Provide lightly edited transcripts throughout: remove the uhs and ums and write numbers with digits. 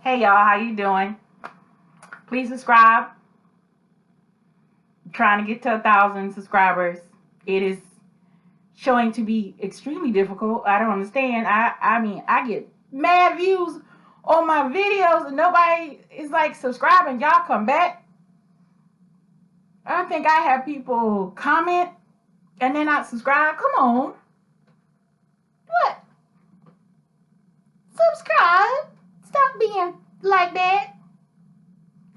Hey y'all, how you doing? Please subscribe. I'm trying to get to 1,000 subscribers. It is showing to be extremely difficult. I don't understand. I mean, I get mad views on my videos and nobody is like subscribing. Y'all come back. I think I have people comment and then not subscribe. Come on. What? Subscribe. Stop being like that.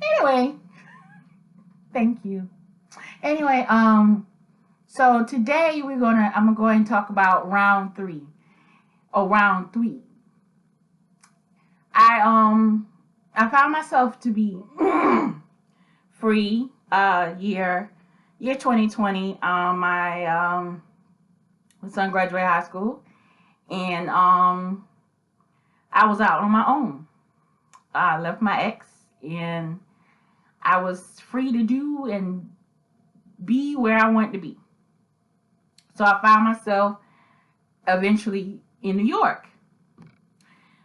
Anyway, thank you. Anyway, so today I'm going to talk about round three. Or round three. I found myself to be free year 2020. My son graduated high school, and I was out on my own. I left my ex, and I was free to do and be where I wanted to be. So I found myself eventually in New York.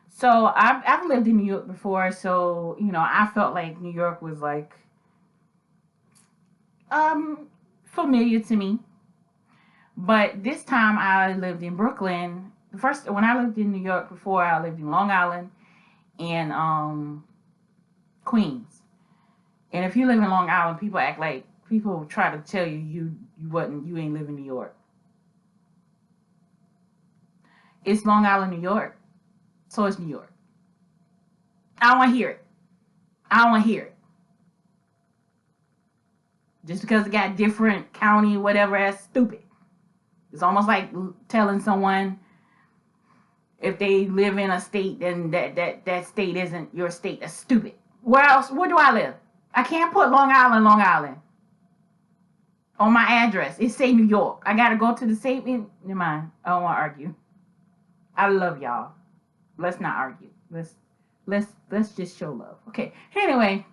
So I've lived in New York before, so I felt like New York was like familiar to me. But this time I lived in Brooklyn. First, when I lived in New York before, I lived in Long Island and Queens. And if you live in Long Island, people try to tell you ain't live in New York. It's Long Island, New York. So it's New York. I don't want to hear it. I don't want to hear it. Just because it got different county, whatever, that's stupid. It's almost like telling someone if they live in a state, then that state isn't your state. That's stupid. Where else? Where do I live? I can't put Long Island on my address. It say New York. I gotta go to the same. Never mind. I don't want to argue. I love y'all. Let's not argue. Let's just show love. Okay. Anyway,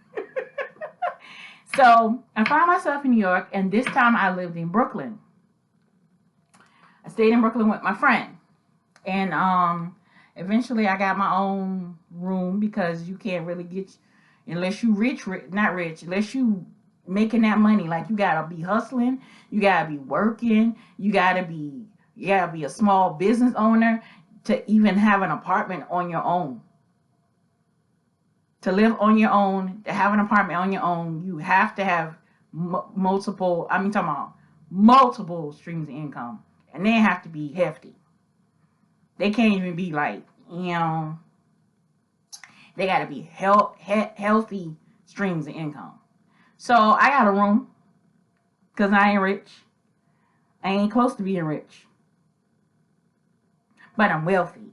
so I found myself in New York, and this time I lived in Brooklyn. I stayed in Brooklyn with my friend, and eventually I got my own room because you can't really get unless you not rich, unless you making that money. Like you gotta be hustling, you gotta be working, you gotta be a small business owner to even have an apartment on your own. To live on your own, to have an apartment on your own, you have to have multiple streams of income. And they have to be hefty. They can't even be like, they got to be healthy streams of income. So I got a room because I ain't rich. I ain't close to being rich. But I'm wealthy.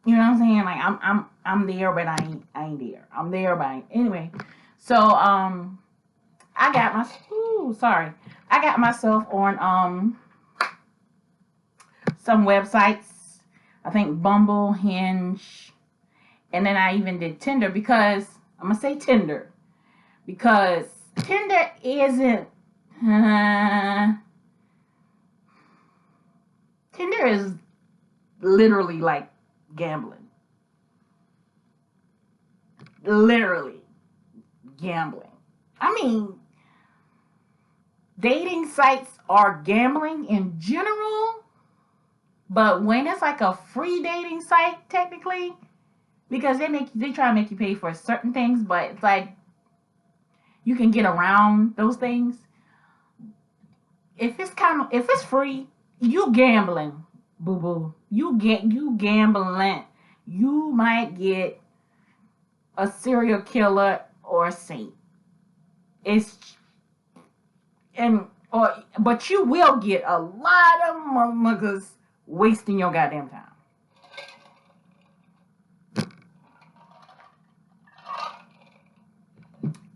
You know what I'm saying? Like I'm there, but I ain't there. I'm there, but anyway. So I got I got myself on some websites. I think Bumble, Hinge, and then I even did Tinder because I'm gonna say Tinder because Tinder isn't. Tinder is literally like gambling. Literally gambling. I mean, dating sites are gambling in general, but when it's like a free dating site, technically, because they try to make you pay for certain things, but it's like you can get around those things. If it's free, you gambling, boo boo. You gambling. You might get a serial killer or a saint. But you will get a lot of motherfuckers wasting your goddamn time.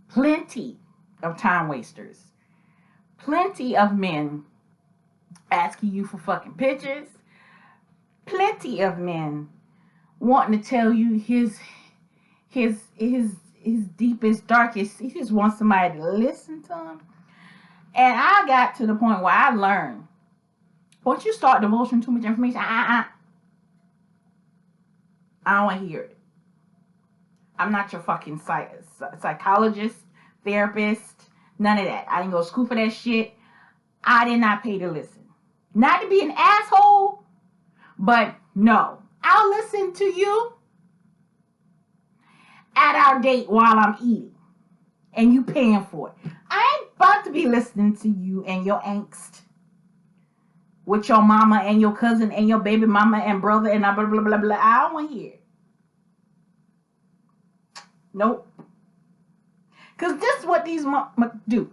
Plenty of time wasters. Plenty of men asking you for fucking pictures. Plenty of men wanting to tell you his deepest, darkest. He just wants somebody to listen to him. And I got to the point where I learned once you start divulging too much information, I don't want to hear it. I'm not your fucking psychologist, therapist, none of that. I didn't go to school for that shit. I did not pay to listen. Not to be an asshole, but no. I'll listen to you at our date while I'm eating. And you paying for it. I ain't about to be listening to you and your angst with your mama and your cousin and your baby mama and brother and blah, blah, blah, blah, blah. I don't want to hear it. Nope. Because this is what these do.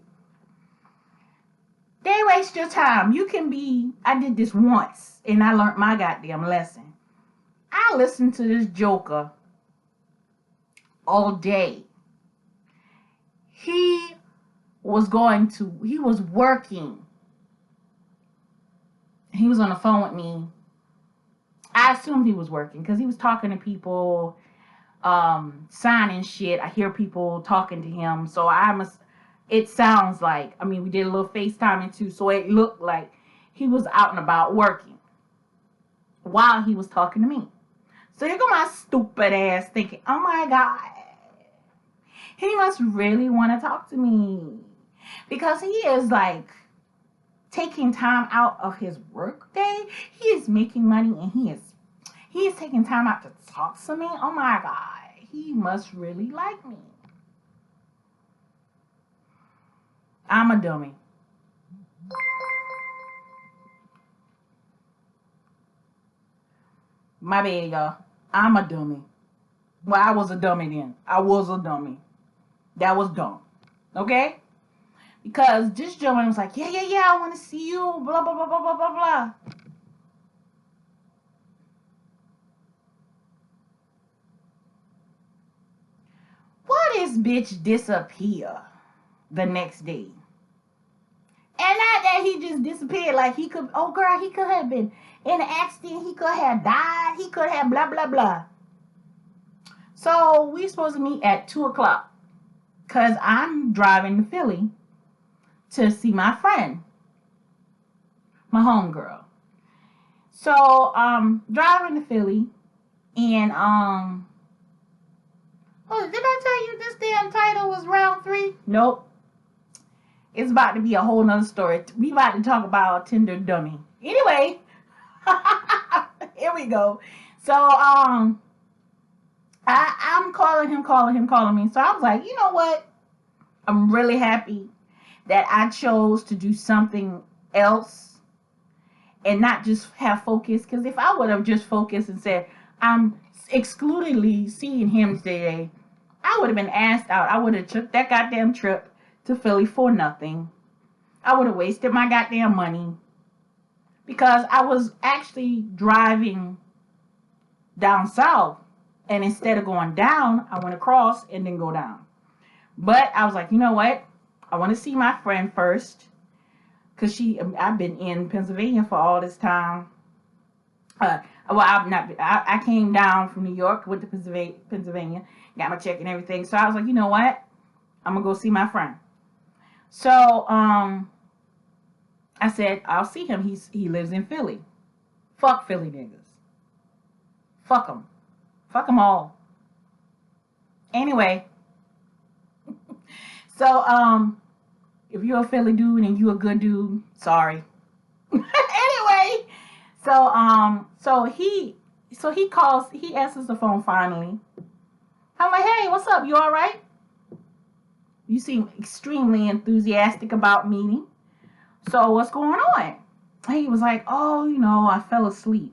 They waste your time. You can be, I did this once and I learned my goddamn lesson. I listened to this joker all day. He was working. He was on the phone with me. I assumed he was working because he was talking to people, signing shit. I hear people talking to him. So it sounds like, I mean, we did a little FaceTiming too. So it looked like he was out and about working while he was talking to me. So here go my stupid ass thinking, oh my God. He must really want to talk to me because he is like taking time out of his work day. He is making money and he is taking time out to talk to me. Oh my God. He must really like me. I'm a dummy. My bad, y'all. I'm a dummy. Well, I was a dummy then. I was a dummy. That was dumb. Okay? Because this gentleman was like, yeah, I want to see you. Blah, blah, blah, blah, blah, blah, blah. Why this bitch disappear the next day? And not that he just disappeared. Like he could, oh girl, he could have been in an accident. He could have died. He could have blah, blah, blah. So we supposed to meet at 2 o'clock. Because I'm driving to Philly to see my friend, my homegirl. So, driving to Philly, and, oh, did I tell you this damn title was round 3? Nope. It's about to be a whole nother story. We about to talk about Tinder dummy. Anyway, here we go. So, I'm calling him. So I was like, you know what? I'm really happy that I chose to do something else and not just have focus. Because if I would have just focused and said, I'm exclusively seeing him today, I would have been asked out. I would have took that goddamn trip to Philly for nothing. I would have wasted my goddamn money. Because I was actually driving down south. And instead of going down, I went across and then go down. But I was like, you know what? I want to see my friend first. Because I've been in Pennsylvania for all this time. I came down from New York, went to Pennsylvania, got my check and everything. So I was like, you know what? I'm going to go see my friend. So, I said, I'll see him. He lives in Philly. Fuck Philly niggas. Fuck them. Fuck them all. Anyway. So, if you're a Philly dude and you a good dude, sorry. Anyway. So he answers the phone finally. I'm like, hey, what's up? You all right? You seem extremely enthusiastic about meeting. So what's going on? And he was like, oh, I fell asleep.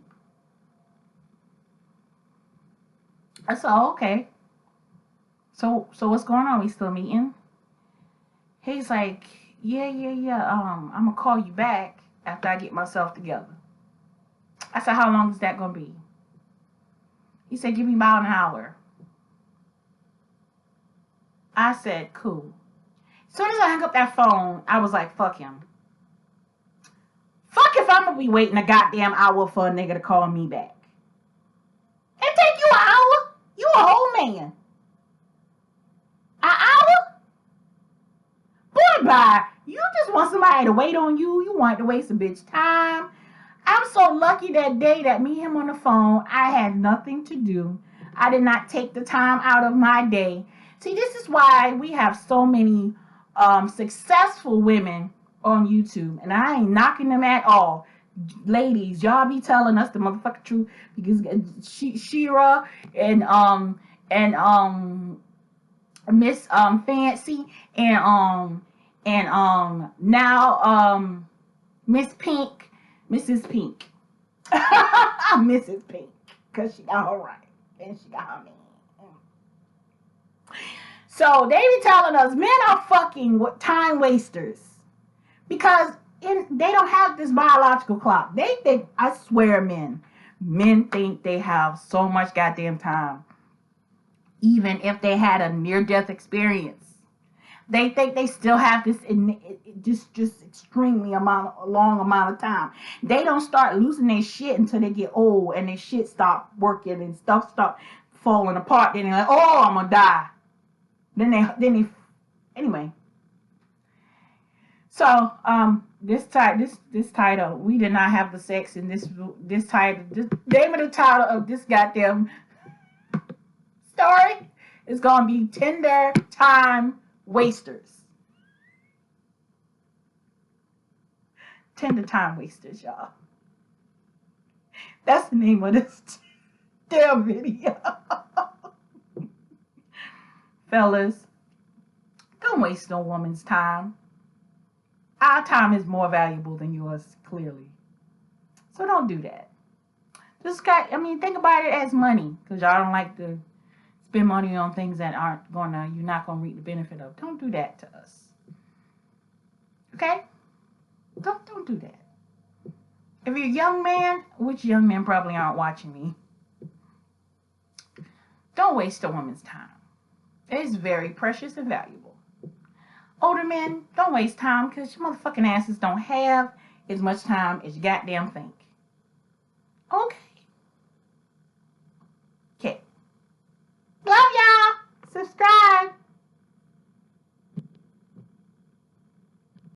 I said, oh, okay. So what's going on? We still meeting? He's like, yeah. I'm gonna call you back after I get myself together. I said, how long is that gonna be? He said, give me about an hour. I said, cool. As soon as I hung up that phone, I was like, fuck him. Fuck if I'm gonna be waiting a goddamn hour for a nigga to call me back. It take you an hour? You a whole man. An hour? Boy, bye. You just want somebody to wait on you. You want to waste a bitch time. I'm so lucky that day that me and him on the phone, I had nothing to do. I did not take the time out of my day. See, this is why we have so many successful women on YouTube, and I ain't knocking them at all. Ladies, y'all be telling us the motherfucking truth, because Shira and Miss Fancy and now Miss Pink, Mrs. Pink, Mrs. Pink, because she got her right and she got her man. So they be telling us men are fucking time wasters because they don't have this biological clock. They think, I swear, men think they have so much goddamn time, even if they had a near-death experience. They think they still have this just extremely long amount of time. They don't start losing their shit until they get old and their shit stop working and stuff stop falling apart. Then they're like, oh, I'm gonna die. Then they anyway. So this title, we did not have the sex in this title. This name of the title of this goddamn story is gonna be Tinder Time Wasters. Tinder Time Wasters, y'all. That's the name of this damn video. Fellas, don't waste no woman's time. Our time is more valuable than yours, clearly. So don't do that. Think about it as money, because y'all don't like to spend money on things that you're not gonna reap the benefit of. Don't do that to us. Okay? Don't do that. If you're a young man, which young men probably aren't watching me, don't waste a woman's time. It is very precious and valuable. Older men, don't waste time, because your motherfucking asses don't have as much time as you goddamn think. Okay?